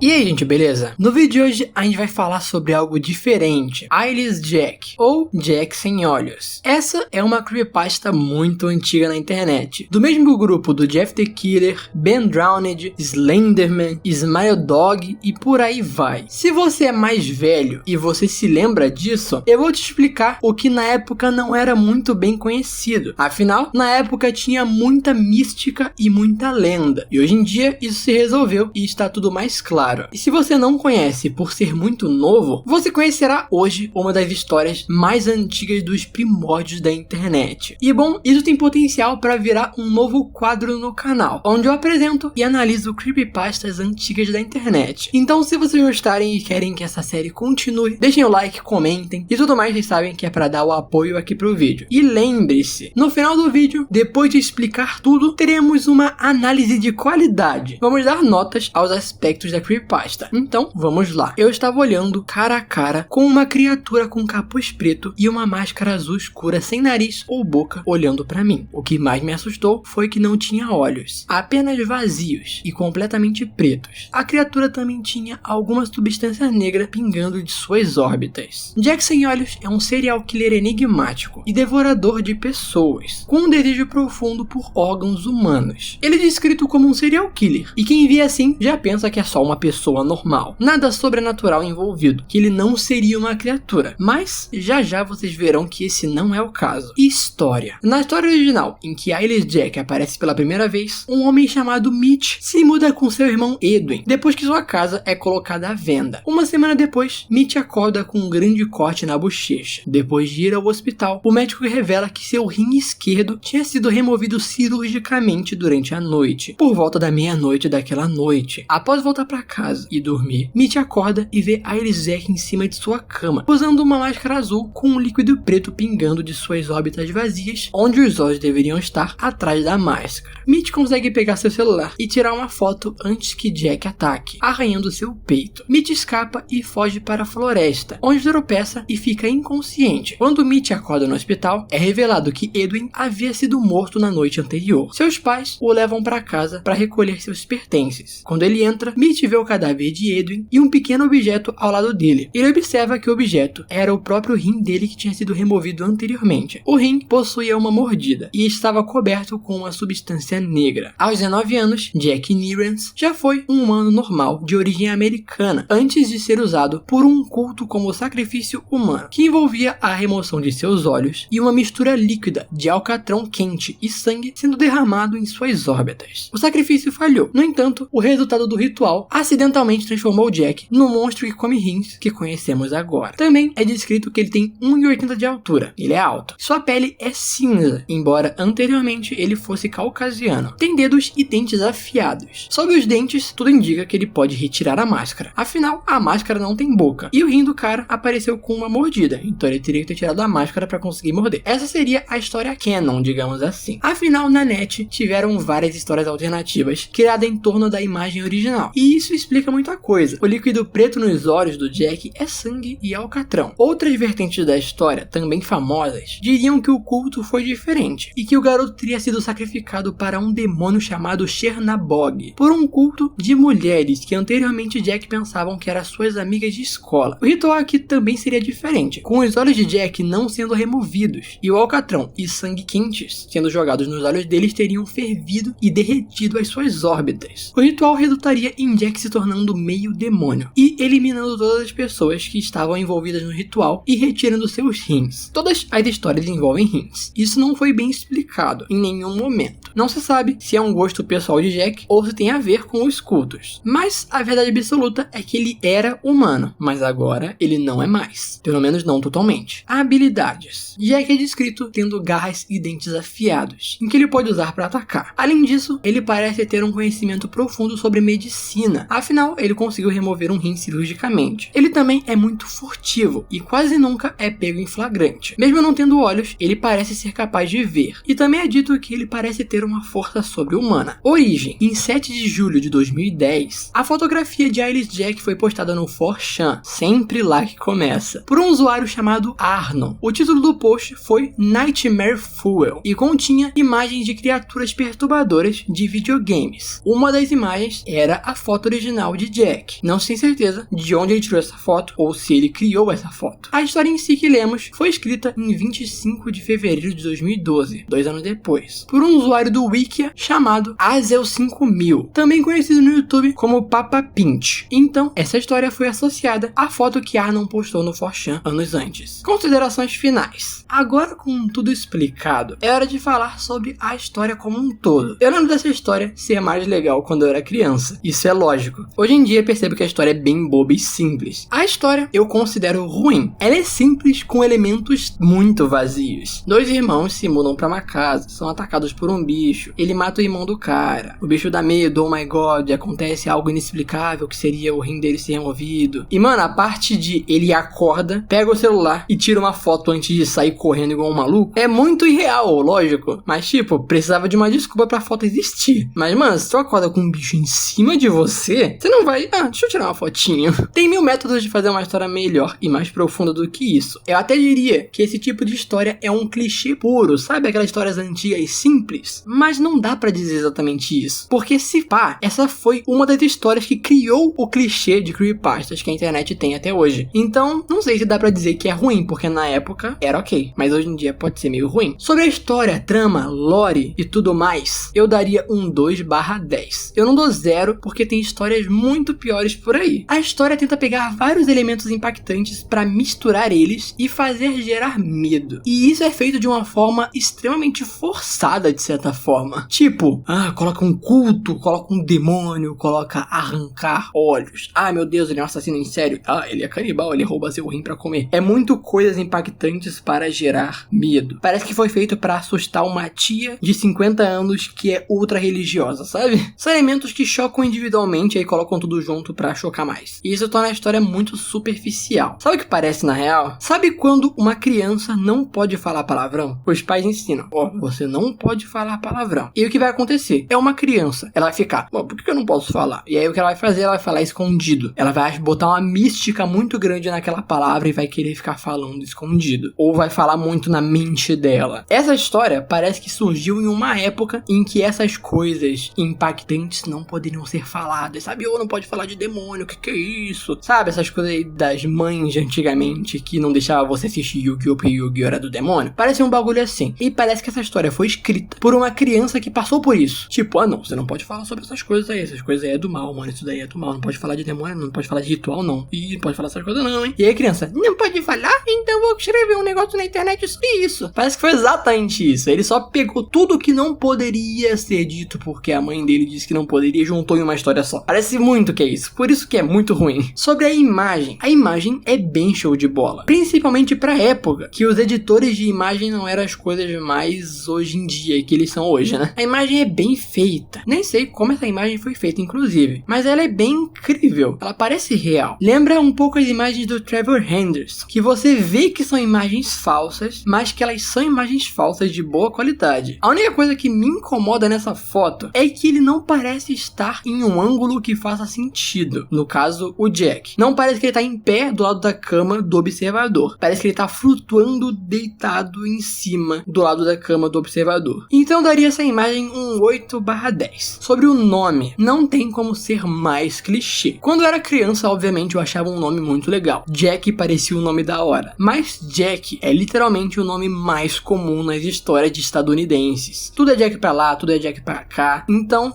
E aí, gente, beleza? No vídeo de hoje a gente vai falar sobre algo diferente, Eyeless Jack, ou Jack Sem Olhos. Essa é uma creepypasta muito antiga na internet, do mesmo grupo do Jeff the Killer, Ben Drowned, Slenderman, Smile Dog e por aí vai. Se você é mais velho e você se lembra disso, eu vou te explicar o que na época não era muito bem conhecido. Afinal, na época tinha muita mística e muita lenda, e hoje em dia isso se resolveu e está tudo mais claro. E se você não conhece por ser muito novo, você conhecerá hoje uma das histórias mais antigas dos primórdios da internet. E bom, isso tem potencial para virar um novo quadro no canal, onde eu apresento e analiso creepypastas antigas da internet. Então, se vocês gostarem e querem que essa série continue, deixem o like, comentem e tudo mais, vocês sabem que é para dar o apoio aqui pro vídeo. E lembre-se, no final do vídeo, depois de explicar tudo, teremos uma análise de qualidade. Vamos dar notas aos aspectos da creepypasta. Então, vamos lá. Eu estava olhando cara a cara com uma criatura com capuz preto e uma máscara azul escura sem nariz ou boca olhando pra mim. O que mais me assustou foi que não tinha olhos, apenas vazios e completamente pretos. A criatura também tinha alguma substância negra pingando de suas órbitas. Jack Sem Olhos é um serial killer enigmático e devorador de pessoas, com um desejo profundo por órgãos humanos. Ele é descrito como um serial killer, e quem vê assim já pensa que é só uma pessoa normal, nada sobrenatural envolvido, que ele não seria uma criatura, mas já já vocês verão que esse não é o caso. História. Na história original, em que Eyeless Jack aparece pela primeira vez, um homem chamado Mitch se muda com seu irmão Edwin, depois que sua casa é colocada à venda. Uma semana depois, Mitch acorda com um grande corte na bochecha. Depois de ir ao hospital, o médico revela que seu rim esquerdo tinha sido removido cirurgicamente durante a noite, por volta da meia-noite daquela noite. Após voltar para casa e dormir, Mitch acorda e vê Eyeless Jack em cima de sua cama, usando uma máscara azul com um líquido preto pingando de suas órbitas vazias, onde os olhos deveriam estar atrás da máscara. Mitch consegue pegar seu celular e tirar uma foto antes que Jack ataque, arranhando seu peito. Mitch escapa e foge para a floresta, onde tropeça e fica inconsciente. Quando Mitch acorda no hospital, é revelado que Edwin havia sido morto na noite anterior. Seus pais o levam para casa para recolher seus pertences. Quando ele entra, Mitch vê o cadáver de Edwin e um pequeno objeto ao lado dele. Ele observa que o objeto era o próprio rim dele que tinha sido removido anteriormente. O rim possuía uma mordida e estava coberto com uma substância negra. Aos 19 anos, Jack Nearance já foi um humano normal de origem americana, antes de ser usado por um culto como sacrifício humano, que envolvia a remoção de seus olhos e uma mistura líquida de alcatrão quente e sangue sendo derramado em suas órbitas. O sacrifício falhou. No entanto, o resultado do ritual acidentalmente transformou Jack no monstro que come rins que conhecemos agora. Também é descrito que ele tem 1,80 de altura. Ele é alto. Sua pele é cinza, embora anteriormente ele fosse caucasiano. Tem dedos e dentes afiados. Sob os dentes, tudo indica que ele pode retirar a máscara. Afinal, a máscara não tem boca. E o rim do cara apareceu com uma mordida, então ele teria que ter tirado a máscara para conseguir morder. Essa seria a história canon, digamos assim. Afinal, na net, tiveram várias histórias alternativas criadas em torno da imagem original. E isso explica muita coisa. O líquido preto nos olhos do Jack é sangue e alcatrão. Outras vertentes da história, também famosas, diriam que o culto foi diferente e que o garoto teria sido sacrificado para um demônio chamado Chernabog, por um culto de mulheres que anteriormente Jack pensavam que eram suas amigas de escola. O ritual aqui também seria diferente, com os olhos de Jack não sendo removidos e o alcatrão e sangue quentes sendo jogados nos olhos deles teriam fervido e derretido as suas órbitas. O ritual resultaria em Jack se tornando meio demônio e eliminando todas as pessoas que estavam envolvidas no ritual e retirando seus rins. Todas as histórias envolvem rins. Isso não foi bem explicado em nenhum momento. Não se sabe se é um gosto pessoal de Jack ou se tem a ver com os cultos. Mas a verdade absoluta é que ele era humano, mas agora ele não é mais. Pelo menos não totalmente. Habilidades. Jack é descrito tendo garras e dentes afiados, em que ele pode usar para atacar. Além disso, ele parece ter um conhecimento profundo sobre medicina. Afinal, ele conseguiu remover um rim cirurgicamente. Ele também é muito furtivo e quase nunca é pego em flagrante. Mesmo não tendo olhos, ele parece ser capaz de ver. E também é dito que ele parece ter uma força sobre-humana. Origem. Em 7 de julho de 2010, a fotografia de Eyeless Jack foi postada no 4chan, sempre lá que começa, por um usuário chamado Arnon. O título do post foi Nightmare Fuel e continha imagens de criaturas perturbadoras de videogames. Uma das imagens era a foto original original de Jack. Não se tem certeza de onde ele tirou essa foto ou se ele criou essa foto. A história em si que lemos foi escrita em 25 de fevereiro de 2012, 2 anos depois, por um usuário do Wikia chamado Azel5000, também conhecido no YouTube como Papa Pinch. Então, essa história foi associada à foto que Arnon postou no 4chan anos antes. Considerações finais. Agora, com tudo explicado, é hora de falar sobre a história como um todo. Eu lembro dessa história ser mais legal quando eu era criança. Isso é lógico. Hoje em dia percebo que a história é bem boba e simples. A história eu considero ruim. Ela é simples com elementos muito vazios. Dois irmãos se mudam pra uma casa, são atacados por um bicho, ele mata o irmão do cara, o bicho dá medo, oh my god, acontece algo inexplicável que seria o rim dele ser removido. E mano, a parte de ele acorda, pega o celular e tira uma foto antes de sair correndo igual um maluco, é muito irreal, lógico. Mas tipo, precisava de uma desculpa pra foto existir. Mas mano, se tu acorda com um bicho em cima de você, você não vai, deixa eu tirar uma fotinho. Tem 1000 métodos de fazer uma história melhor e mais profunda do que isso. Eu até diria que esse tipo de história é um clichê puro, sabe aquelas histórias antigas e simples? Mas não dá pra dizer exatamente isso, porque se pá, essa foi uma das histórias que criou o clichê de creepypastas que a internet tem até hoje. Então, não sei se dá pra dizer que é ruim, porque na época era ok, mas hoje em dia pode ser meio ruim. Sobre a história, trama, lore e tudo mais, eu daria um 2/10. Eu não dou 0 porque tem histórias muito piores por aí. A história tenta pegar vários elementos impactantes pra misturar eles e fazer gerar medo. E isso é feito de uma forma extremamente forçada, de certa forma. Tipo, coloca um culto, coloca um demônio, coloca arrancar olhos. Meu Deus, ele é um assassino em sério. Ele é canibal, ele rouba seu rim pra comer. É muito coisas impactantes para gerar medo. Parece que foi feito pra assustar uma tia de 50 anos que é ultra religiosa, sabe? São elementos que chocam individualmente e aí colocam tudo junto pra chocar mais. E isso torna a história muito superficial. Sabe o que parece na real? Sabe quando uma criança não pode falar palavrão? Os pais ensinam, você não pode falar palavrão. E o que vai acontecer? É uma criança, ela vai ficar, por que eu não posso falar? E aí o que ela vai fazer? Ela vai falar escondido. Ela vai botar uma mística muito grande naquela palavra e vai querer ficar falando escondido. Ou vai falar muito na mente dela. Essa história parece que surgiu em uma época em que essas coisas impactantes não poderiam ser faladas, sabe? Ou não pode falar de demônio, o que é isso? Sabe, essas coisas aí das mães de antigamente que não deixavam você assistir Yu-Gi-Oh! Porque Yu-Gi-Oh! Era do demônio. Parece um bagulho assim. E parece que essa história foi escrita por uma criança que passou por isso. Tipo, não, você não pode falar sobre essas coisas aí. Essas coisas aí é do mal, mano. Isso daí é do mal. Não pode falar de demônio, não pode falar de ritual, não. E não pode falar essas coisas não, hein? E aí a criança, não pode falar? Então vou escrever um negócio na internet sobre isso. Parece que foi exatamente isso. Ele só pegou tudo que não poderia ser dito porque a mãe dele disse que não poderia e juntou em uma história só. Parece muito que é isso. Por isso que é muito ruim. Sobre a imagem é bem show de bola. Principalmente pra época, que os editores de imagem não eram as coisas mais hoje em dia que eles são hoje, né? A imagem é bem feita. Nem sei como essa imagem foi feita, inclusive. Mas ela é bem incrível. Ela parece real. Lembra um pouco as imagens do Trevor Henderson, que você vê que são imagens falsas, mas que elas são imagens falsas de boa qualidade. A única coisa que me incomoda nessa foto é que ele não parece estar em um ângulo que faça sentido. No caso, o Jack. Não parece que ele tá em pé do lado da cama do observador. Parece que ele tá flutuando deitado em cima do lado da cama do observador. Então eu daria essa imagem um 8/10. Sobre o nome, não tem como ser mais clichê. Quando eu era criança, obviamente, eu achava um nome muito legal. Jack parecia um nome da hora. Mas Jack é literalmente o nome mais comum nas histórias de estadunidenses. Tudo é Jack pra lá, tudo é Jack pra cá. Então,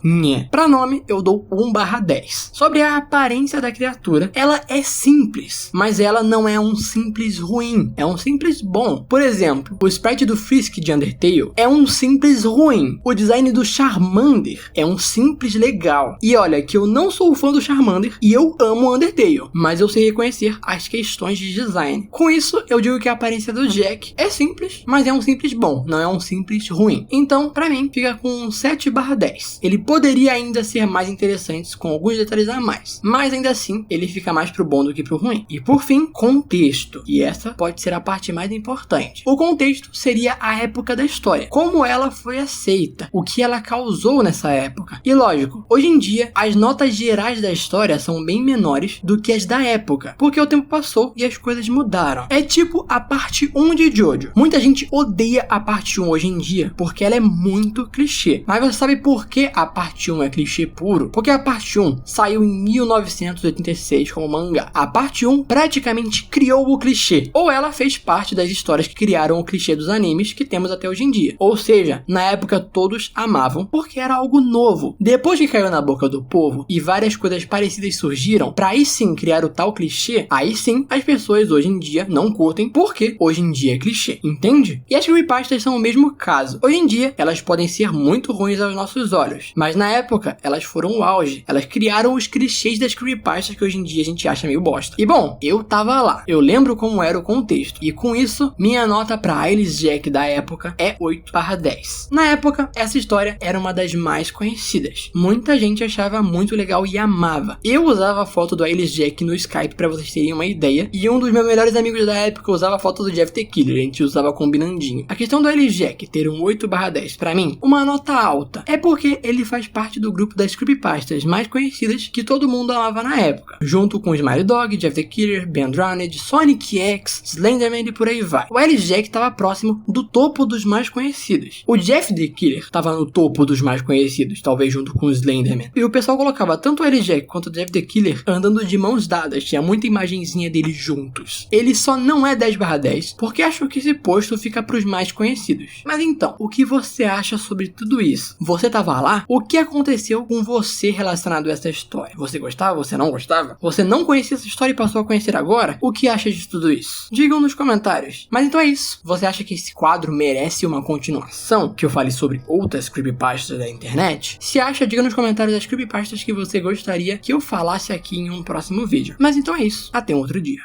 pra nome, eu dou 1/10. Sobre a aparência da criatura, ela é simples, mas ela não é um simples ruim. É um simples bom. Por exemplo, o sprite do Frisk de Undertale é um simples ruim. O design do Charmander é um simples legal. E olha que eu não sou fã do Charmander e eu amo Undertale, mas eu sei reconhecer as questões de design. Com isso, eu digo que a aparência do Jack é simples, mas é um simples bom, não é um simples ruim. Então, pra mim, fica com um 7/10. Ele poderia ainda ser mais interessante com alguns detalhes a mais, mas ainda assim, ele fica mais pro bom do que pro ruim. E por fim, contexto. E essa pode ser a parte mais importante. O contexto seria a época da história, como ela foi aceita, o que ela causou nessa época. E lógico, hoje em dia, as notas gerais da história são bem menores do que as da época, porque o tempo passou e as coisas mudaram. É tipo a parte 1 de Jojo. Muita gente odeia a parte 1 hoje em dia, porque ela é muito clichê. Mas você sabe por que a parte 1 é clichê puro? Porque a parte 1 saiu em 1986 como mangá. A parte 1 praticamente criou o clichê, ou ela fez parte das histórias que criaram o clichê dos animes que temos até hoje em dia. Ou seja, na época todos amavam porque era algo novo. Depois que caiu na boca do povo e várias coisas parecidas surgiram, pra aí sim criar o tal clichê, aí sim as pessoas hoje em dia não curtem porque hoje em dia é clichê, entende? E as creepypastas são o mesmo caso. Hoje em dia elas podem ser muito ruins aos nossos olhos, mas na época elas foram o auge. Elas criaram os clichês das creepypastas que hoje em dia a gente acha meio bosta. E bom, eu tava lá, eu lembro como era o contexto, e com isso minha nota pra Ailis Jack da época é 8/10. Na época, essa história era uma das mais conhecidas. Muita gente achava muito legal e amava. Eu usava a foto do Ailis Jack no Skype pra vocês terem uma ideia, e um dos meus melhores amigos da época usava a foto do Jeff the Killer, a gente usava combinandinho. A questão do Ailis Jack ter um 8/10 pra mim, uma nota alta, é porque ele faz parte do grupo das creepypastas mais conhecidas que todo mundo amava na época, junto com Smiley Dog, Jeff the Killer, Ben Drowned, Sonic X, Slenderman e por aí vai. O Ailis Jack estava próximo do topo dos mais conhecidos. O Jeff the Killer estava no topo dos mais conhecidos, talvez junto com o Slenderman. E o pessoal colocava tanto o Ailis Jack quanto o Jeff the Killer andando de mãos dadas, tinha muita imagenzinha deles juntos. Ele só não é 10/10 porque acho que esse posto fica pros mais conhecidos. Mas então, o que você acha sobre tudo isso? Você tava lá? O que aconteceu com você relacionado a essa história? Você gostava? Você não gostava? Você não conhecia essa história e passou a conhecer agora? O que acha de tudo isso? Digam nos comentários. Mas então é isso. Você acha que esse quadro merece uma continuação? Que eu fale sobre outras creepypastas da internet? Se acha, diga nos comentários as creepypastas que você gostaria que eu falasse aqui em um próximo vídeo. Mas então é isso. Até um outro dia.